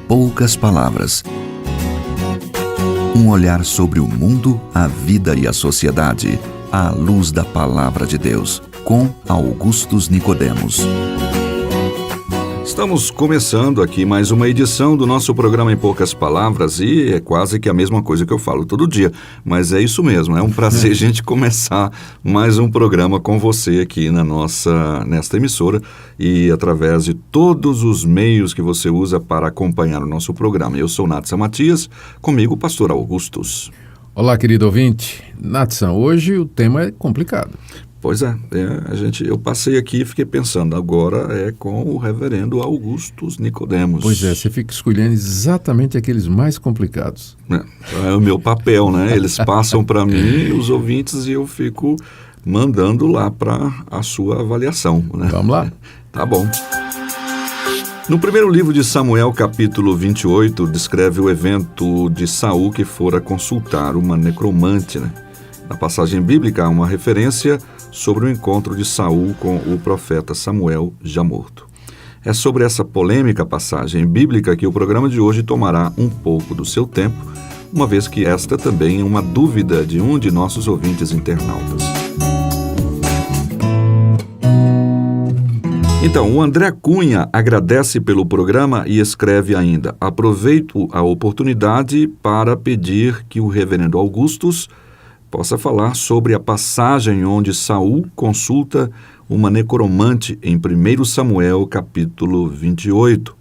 poucas palavras. Um olhar sobre o mundo, a vida e a sociedade, à luz da Palavra de Deus, com Augustus Nicodemos. Estamos começando aqui mais uma edição do nosso programa Em Poucas Palavras e é quase que a mesma coisa que eu falo todo dia, mas é isso mesmo, é um prazer a gente começar mais um programa com você aqui nesta emissora e através de todos os meios que você usa para acompanhar o nosso programa. Eu sou Natsan Matias, comigo o pastor Augustus. Olá, querido ouvinte. Natsan, hoje o tema é complicado. Pois é, eu passei aqui e fiquei pensando, agora é com o reverendo Augustus Nicodemos. Pois é, você fica escolhendo exatamente aqueles mais complicados. É o meu papel, né? Eles passam para mim, os ouvintes, e eu fico mandando lá para a sua avaliação, né? Vamos lá? Tá bom. No primeiro livro de Samuel, capítulo 28, descreve o evento de Saul que fora consultar uma necromante, né? Na passagem bíblica há uma referência sobre o encontro de Saul com o profeta Samuel já morto. É sobre essa polêmica passagem bíblica que o programa de hoje tomará um pouco do seu tempo, uma vez que esta também é uma dúvida de um de nossos ouvintes internautas. Então, o André Cunha agradece pelo programa e escreve ainda: aproveito a oportunidade para pedir que o reverendo Augustus possa falar sobre a passagem onde Saul consulta uma necromante em 1 Samuel, capítulo 28.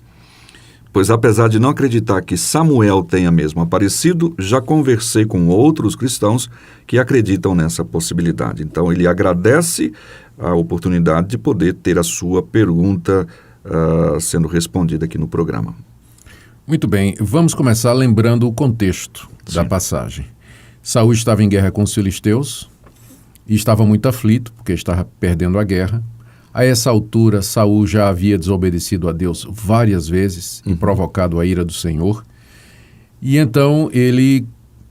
Pois apesar de não acreditar que Samuel tenha mesmo aparecido, já conversei com outros cristãos que acreditam nessa possibilidade. Então ele agradece a oportunidade de poder ter a sua pergunta sendo respondida aqui no programa. Muito bem, vamos começar lembrando o contexto da passagem. Saul estava em guerra com os filisteus e estava muito aflito, porque estava perdendo a guerra. A essa altura, Saul já havia desobedecido a Deus várias vezes e provocado a ira do Senhor. E então ele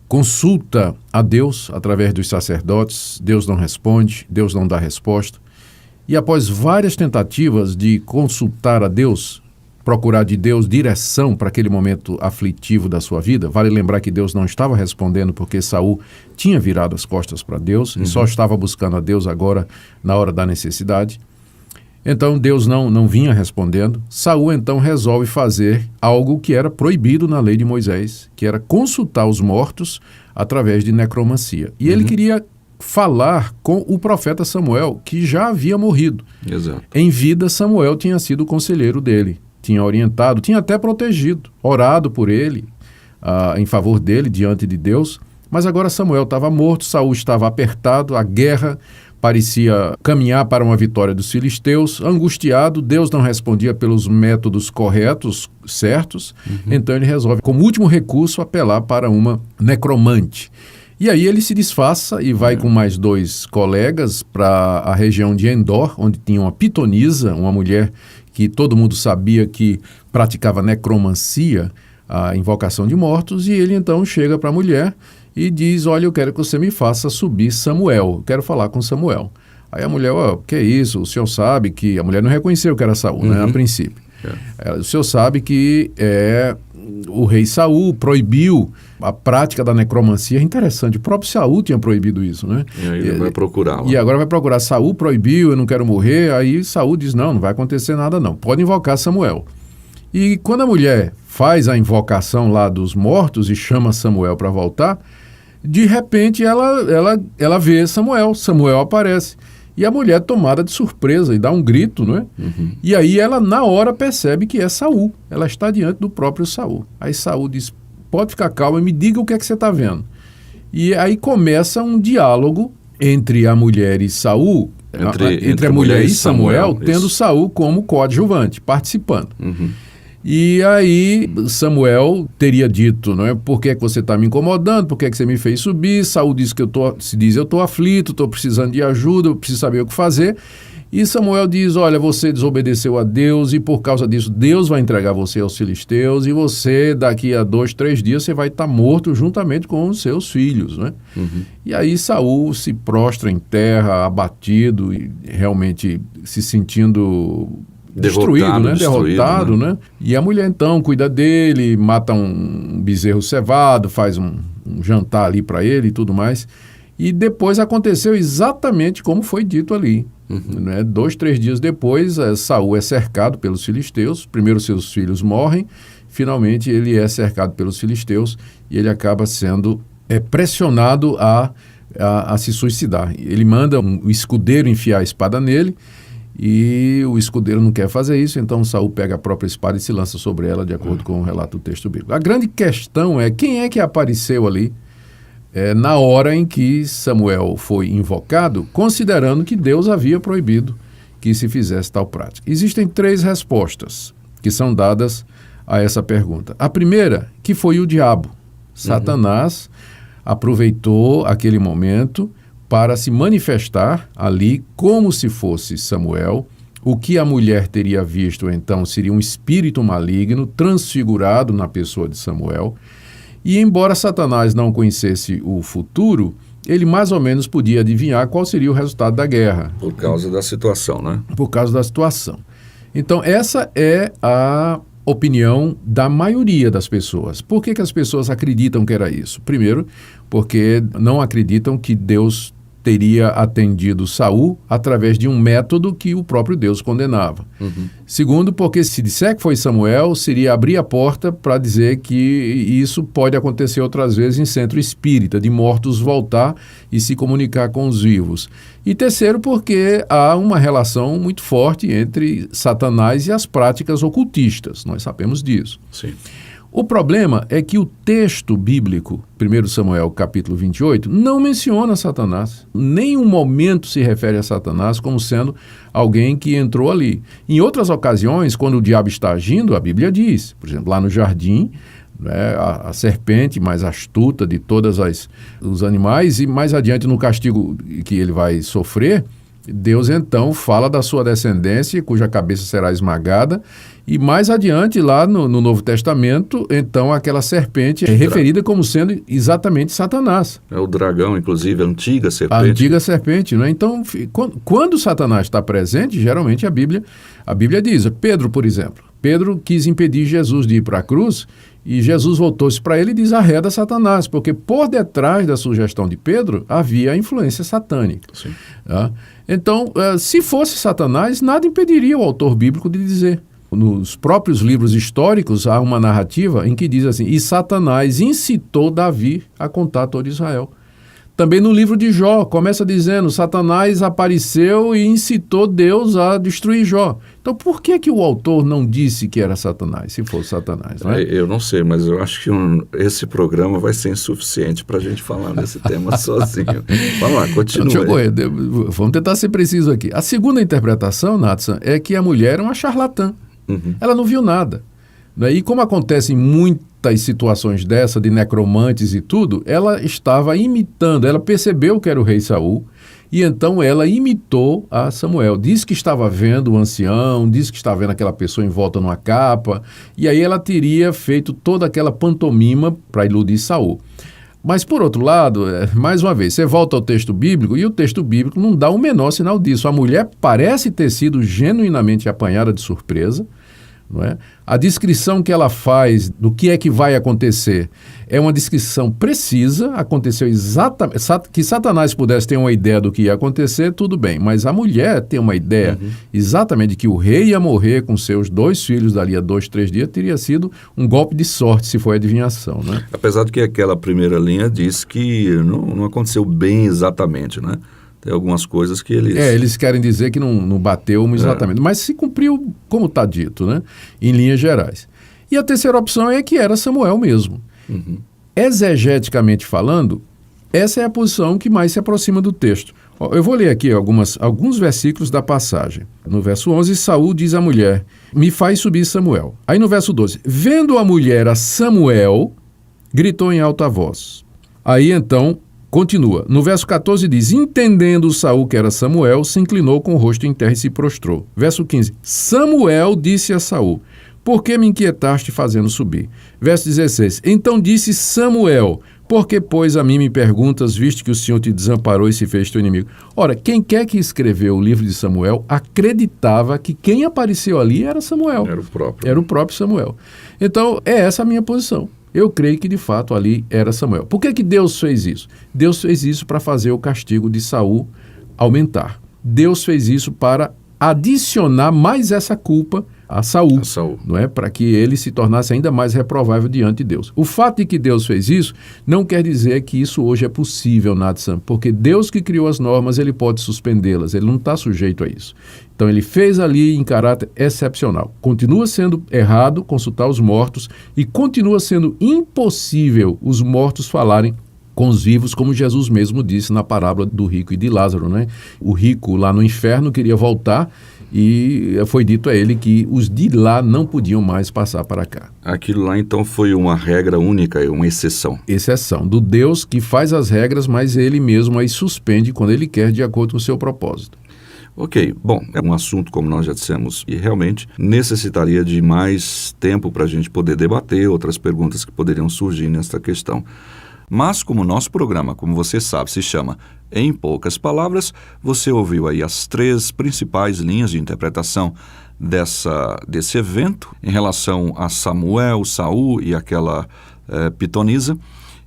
consulta a Deus através dos sacerdotes. Deus não responde, Deus não dá resposta. E após várias tentativas de consultar a Deus, procurar de Deus direção para aquele momento aflitivo da sua vida, vale lembrar que Deus não estava respondendo porque Saul tinha virado as costas para Deus e só estava buscando a Deus agora na hora da necessidade. Então Deus não vinha respondendo. Saul então resolve fazer algo que era proibido na lei de Moisés, que era consultar os mortos através de necromancia. E ele queria falar com o profeta Samuel, que já havia morrido. Exato. Em vida, Samuel tinha sido o conselheiro dele. Tinha orientado, tinha até protegido, orado por ele, em favor dele, diante de Deus. Mas agora Samuel estava morto, Saul estava apertado, a guerra parecia caminhar para uma vitória dos filisteus. Angustiado, Deus não respondia pelos métodos corretos, certos. Então ele resolve, como último recurso, apelar para uma necromante. E aí ele se disfarça e vai com mais 2 colegas para a região de Endor, onde tinha uma pitonisa, uma mulher que todo mundo sabia que praticava necromancia, a invocação de mortos, e ele então chega para a mulher e diz: olha, eu quero que você me faça subir Samuel, eu quero falar com Samuel. Aí a mulher: que é isso? O senhor sabe que... A mulher não reconheceu que era Saul, né, a princípio. O senhor sabe que o rei Saul proibiu a prática da necromancia. É interessante, o próprio Saul tinha proibido isso, né? E aí ele vai procurar. E agora vai procurar. Saul proibiu, eu não quero morrer. Aí Saul diz: não vai acontecer nada não, pode invocar Samuel. E quando a mulher faz a invocação lá dos mortos e chama Samuel para voltar, de repente ela vê Samuel aparece. E a mulher, tomada de surpresa, e dá um grito, não é? E aí ela, na hora, percebe que é Saul. Ela está diante do próprio Saul. Aí Saul diz: pode ficar calma e me diga o que é que você está vendo. E aí começa um diálogo entre a mulher e Saul, entre a mulher e Samuel, tendo Saul como coadjuvante, participando. E aí Samuel teria dito, não é? Por que você está me incomodando? Por que você me fez subir? Saul diz que eu estou aflito, estou precisando de ajuda, eu preciso saber o que fazer. E Samuel diz: olha, você desobedeceu a Deus e por causa disso Deus vai entregar você aos filisteus e você, daqui a 2, 3 dias, você vai estar morto juntamente com os seus filhos, né? E aí Saul se prostra em terra, abatido e realmente se sentindo destruído, né? Derrotado, né? né? E a mulher então cuida dele, mata um bezerro cevado, faz um jantar ali para ele e tudo mais. E depois aconteceu exatamente como foi dito ali. Né? 2, 3 dias depois, Saul é cercado pelos filisteus. Primeiro seus filhos morrem, finalmente ele é cercado pelos filisteus e ele acaba sendo pressionado a se suicidar. Ele manda o escudeiro enfiar a espada nele e o escudeiro não quer fazer isso, então Saul pega a própria espada e se lança sobre ela, de acordo com o relato do texto bíblico. A grande questão é quem é que apareceu ali na hora em que Samuel foi invocado, considerando que Deus havia proibido que se fizesse tal prática. Existem 3 respostas que são dadas a essa pergunta. A primeira, que foi o diabo. Satanás aproveitou aquele momento para se manifestar ali como se fosse Samuel. O que a mulher teria visto, então, seria um espírito maligno transfigurado na pessoa de Samuel. E embora Satanás não conhecesse o futuro, ele mais ou menos podia adivinhar qual seria o resultado da guerra. Por causa da situação, né? Por causa da situação. Então, essa é a opinião da maioria das pessoas. Por que as pessoas acreditam que era isso? Primeiro, porque não acreditam que Deus teria atendido Saul através de um método que o próprio Deus condenava. Segundo, porque se disser que foi Samuel, seria abrir a porta para dizer que isso pode acontecer outras vezes em centro espírita, de mortos voltar e se comunicar com os vivos. E terceiro, porque há uma relação muito forte entre Satanás e as práticas ocultistas. Nós sabemos disso. Sim. O problema é que o texto bíblico, 1 Samuel capítulo 28, não menciona Satanás. Nenhum momento se refere a Satanás como sendo alguém que entrou ali. Em outras ocasiões, quando o diabo está agindo, a Bíblia diz, por exemplo, lá no jardim, né, a serpente mais astuta de todos os animais, e mais adiante no castigo que ele vai sofrer, Deus então fala da sua descendência, cuja cabeça será esmagada, e mais adiante lá no Novo Testamento, então aquela serpente é referida como sendo exatamente Satanás. É o dragão, inclusive, a antiga serpente. A antiga serpente, né? Então, quando Satanás está presente, geralmente a Bíblia diz, Pedro, por exemplo, Pedro quis impedir Jesus de ir para a cruz, e Jesus voltou-se para ele e diz, arreda Satanás, porque por detrás da sugestão de Pedro havia a influência satânica. Sim. Tá? Então, se fosse Satanás, nada impediria o autor bíblico de dizer. Nos próprios livros históricos há uma narrativa em que diz assim, e Satanás incitou Davi a contar todo Israel. Também no livro de Jó, começa dizendo, Satanás apareceu e incitou Deus a destruir Jó. Então, por que o autor não disse que era Satanás, se fosse Satanás? Não é? Eu não sei, mas eu acho que esse programa vai ser insuficiente para a gente falar desse tema sozinho. Vamos lá, continua. Vamos tentar ser preciso aqui. A segunda interpretação, Natsan, é que a mulher é uma charlatã. Ela não viu nada. Né? E como acontece em muitas situações dessa, de necromantes e tudo, ela estava imitando, ela percebeu que era o rei Saul, e então ela imitou a Samuel. Diz que estava vendo o ancião, diz que estava vendo aquela pessoa envolta numa capa, e aí ela teria feito toda aquela pantomima para iludir Saul. Mas, por outro lado, mais uma vez, você volta ao texto bíblico e o texto bíblico não dá o menor sinal disso. A mulher parece ter sido genuinamente apanhada de surpresa, não é? A descrição que ela faz do que é que vai acontecer é uma descrição precisa, aconteceu exatamente, que Satanás pudesse ter uma ideia do que ia acontecer, tudo bem, mas a mulher tem uma ideia exatamente de que o rei ia morrer com seus 2 filhos dali a 2, 3 dias, teria sido um golpe de sorte se foi adivinhação, né? Apesar de que aquela primeira linha diz que não aconteceu bem exatamente, né? Tem algumas coisas que eles... eles querem dizer que não bateu exatamente, mas se cumpriu como está dito, né? Em linhas gerais. E a terceira opção é que era Samuel mesmo. Exegeticamente falando, essa é a posição que mais se aproxima do texto. Eu vou ler aqui alguns versículos da passagem. No verso 11, Saul diz à mulher, me faz subir Samuel. Aí no verso 12, vendo a mulher a Samuel, gritou em alta voz. Aí então... Continua. No verso 14 diz, entendendo Saul que era Samuel, se inclinou com o rosto em terra e se prostrou. Verso 15, Samuel disse a Saul, por que me inquietaste fazendo subir? Verso 16, então disse Samuel, Por que, pois, a mim me perguntas, visto que o Senhor te desamparou e se fez teu inimigo? Ora, quem quer que escreveu o livro de Samuel acreditava que quem apareceu ali era Samuel. Era o próprio Samuel. Então, é essa a minha posição. Eu creio que, de fato, ali era Samuel. Por que Deus fez isso? Deus fez isso para fazer o castigo de Saul aumentar. Deus fez isso para adicionar mais essa culpa a Saul, não é? Para que ele se tornasse ainda mais reprovável diante de Deus. O fato de que Deus fez isso não quer dizer que isso hoje é possível, Natsan, porque Deus que criou as normas, ele pode suspendê-las, ele não está sujeito a isso. Então ele fez ali em caráter excepcional. Continua sendo errado consultar os mortos e continua sendo impossível os mortos falarem com os vivos, como Jesus mesmo disse na parábola do rico e de Lázaro, né? O rico lá no inferno queria voltar e foi dito a ele que os de lá não podiam mais passar para cá. Aquilo lá então foi uma regra única, uma exceção. Exceção do Deus que faz as regras, mas ele mesmo aí suspende quando ele quer, de acordo com o seu propósito. Ok, bom, é um assunto, como nós já dissemos, e realmente necessitaria de mais tempo para a gente poder debater outras perguntas que poderiam surgir nesta questão. Mas como o nosso programa, como você sabe, se chama Em Poucas Palavras, você ouviu aí as 3 principais linhas de interpretação desse evento em relação a Samuel, Saul e aquela pitonisa.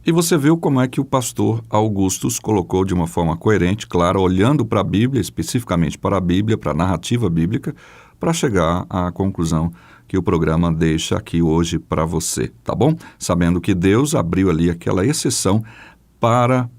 E você viu como é que o pastor Augustus colocou de uma forma coerente, clara, olhando para a Bíblia, especificamente para a Bíblia, para a narrativa bíblica, para chegar à conclusão que o programa deixa aqui hoje para você, tá bom? Sabendo que Deus abriu ali aquela exceção para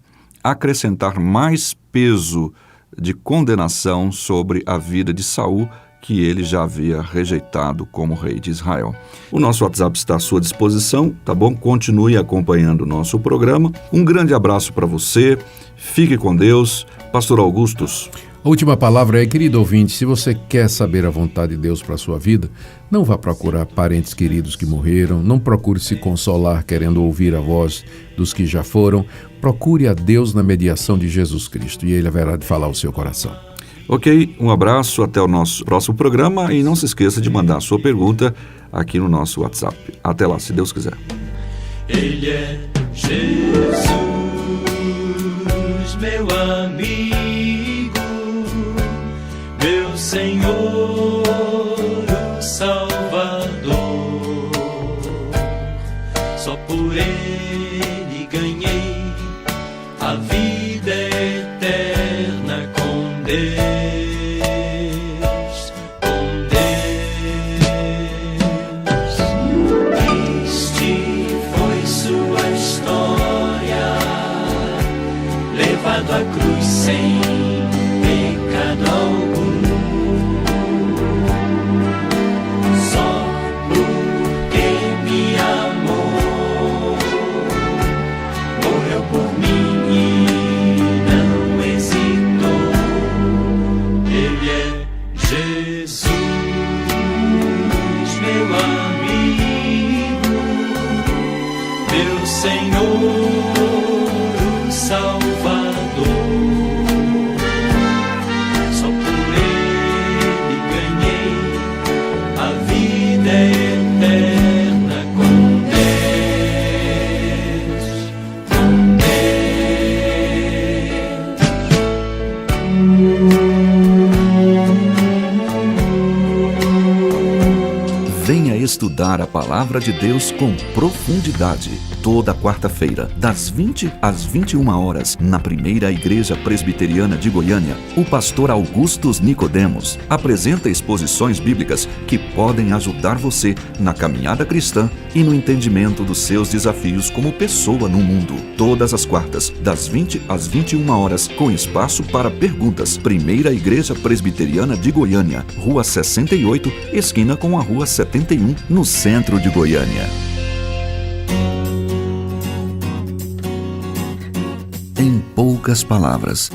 acrescentar mais peso de condenação sobre a vida de Saul, que ele já havia rejeitado como rei de Israel. O nosso WhatsApp está à sua disposição, tá bom? Continue acompanhando o nosso programa. Um grande abraço para você, fique com Deus. Pastor Augustus. A última palavra é, querido ouvinte, se você quer saber a vontade de Deus para a sua vida, não vá procurar parentes queridos que morreram, não procure se consolar querendo ouvir a voz dos que já foram, procure a Deus na mediação de Jesus Cristo e Ele haverá de falar ao seu coração. Ok, um abraço, até o nosso próximo programa e não se esqueça de mandar a sua pergunta aqui no nosso WhatsApp. Até lá, se Deus quiser. Ele é Jesus, meu amigo, meu Senhor, o Salvador. Só por Ele ganhei a vida eterna com Deus. Este foi sua história, levado à cruz sem pecado algum. Venha estudar a Palavra de Deus com profundidade. Toda quarta-feira, das 20 às 21 horas, na Primeira Igreja Presbiteriana de Goiânia, o pastor Augustus Nicodemos apresenta exposições bíblicas que podem ajudar você na caminhada cristã e no entendimento dos seus desafios como pessoa no mundo. Todas as quartas, das 20 às 21 horas, com espaço para perguntas. Primeira Igreja Presbiteriana de Goiânia, Rua 68, esquina com a Rua 71, no centro de Goiânia. Em poucas palavras,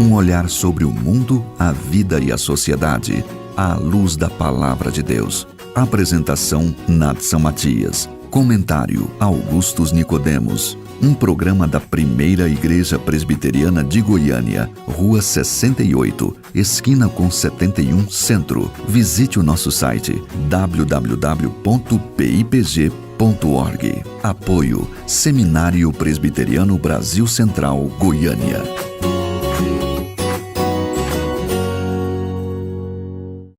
um olhar sobre o mundo, a vida e a sociedade, à luz da Palavra de Deus. Apresentação Natsan Matias. Comentário Augustus Nicodemos. Um programa da Primeira Igreja Presbiteriana de Goiânia, Rua 68, esquina com 71, Centro. Visite o nosso site www.pipg.org.br. Apoio Seminário Presbiteriano Brasil Central, Goiânia.